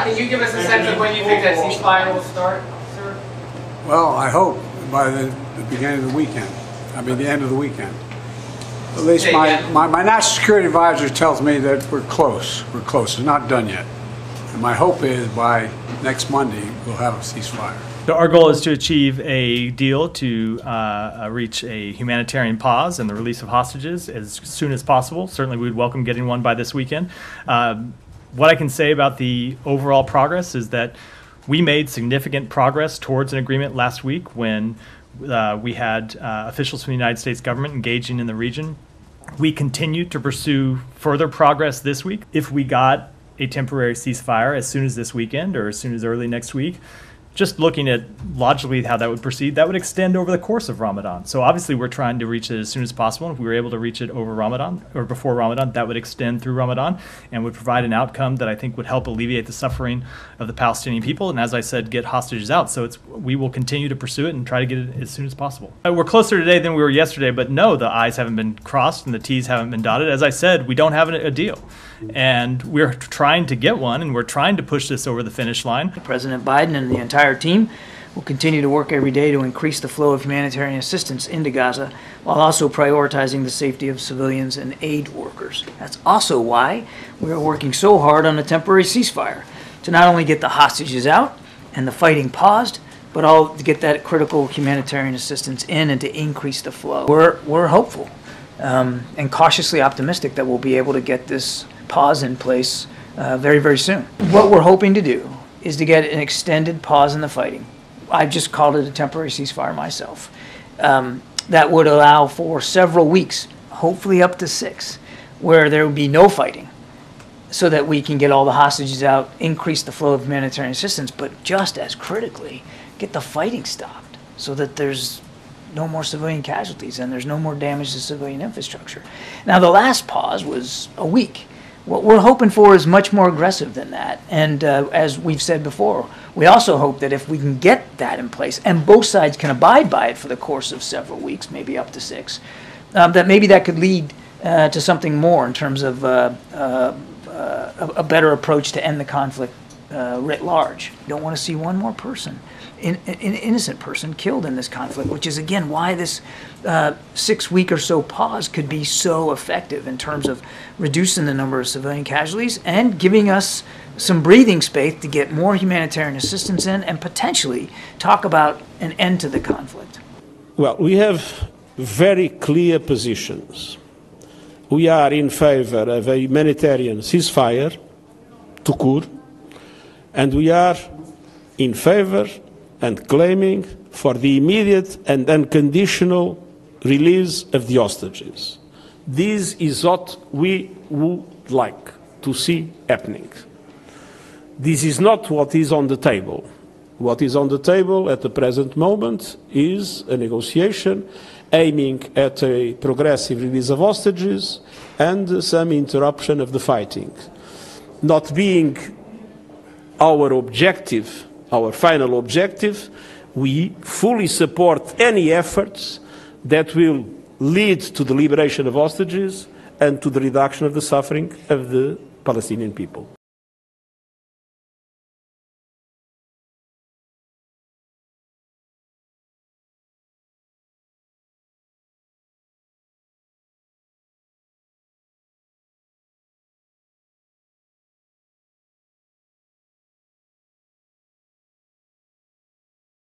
Can you give us a sense of when you think that ceasefire will start, sir? Well, I hope by the beginning of the weekend. I mean, the end of the weekend. At least my national security advisor tells me that we're close. We're close. It's not done yet. And my hope is by next Monday we'll have a ceasefire. So our goal is to achieve a deal to reach a humanitarian pause and the release of hostages as soon as possible. Certainly we would welcome getting one by this weekend. What I can say about the overall progress is that we made significant progress towards an agreement last week when we had officials from the United States government engaging in the region. We continue to pursue further progress this week. If we got a temporary ceasefire as soon as this weekend or as soon as early next week, just looking at logically how that would proceed, that would extend over the course of Ramadan. So obviously we're trying to reach it as soon as possible. If we were able to reach it over Ramadan or before Ramadan, that would extend through Ramadan and would provide an outcome that I think would help alleviate the suffering of the Palestinian people. And as I said, get hostages out. So we will continue to pursue it and try to get it as soon as possible. We're closer today than we were yesterday, but no, the I's haven't been crossed and the T's haven't been dotted. As I said, we don't have a deal. And we're trying to get one, and we're trying to push this over the finish line. President Biden and the entire team will continue to work every day to increase the flow of humanitarian assistance into Gaza while also prioritizing the safety of civilians and aid workers. That's also why we are working so hard on a temporary ceasefire, to not only get the hostages out and the fighting paused, but all to get that critical humanitarian assistance in and to increase the flow. We're hopeful and cautiously optimistic that we'll be able to get this pause in place very, very soon. What we're hoping to do is to get an extended pause in the fighting. I've just called it a temporary ceasefire myself. That would allow for several weeks, hopefully up to 6, where there would be no fighting so that we can get all the hostages out, increase the flow of humanitarian assistance, but just as critically, get the fighting stopped so that there's no more civilian casualties and there's no more damage to civilian infrastructure. Now, the last pause was a week. What we're hoping for is much more aggressive than that. And as we've said before, we also hope that if we can get that in place and both sides can abide by it for the course of several weeks, maybe up to 6, that maybe that could lead to something more in terms of a better approach to end the conflict writ large. We don't want to see one more person, an innocent person, killed in this conflict, which is, again, why this 6-week or so pause could be so effective in terms of reducing the number of civilian casualties and giving us some breathing space to get more humanitarian assistance in and potentially talk about an end to the conflict. Well, we have very clear positions. We are in favor of a humanitarian ceasefire, to cure, and we are in favor and claiming for the immediate and unconditional release of the hostages. This is what we would like to see happening. This is not what is on the table. What is on the table at the present moment is a negotiation aiming at a progressive release of hostages and some interruption of the fighting. Not being our objective, our final objective, we fully support any efforts that will lead to the liberation of hostages and to the reduction of the suffering of the Palestinian people.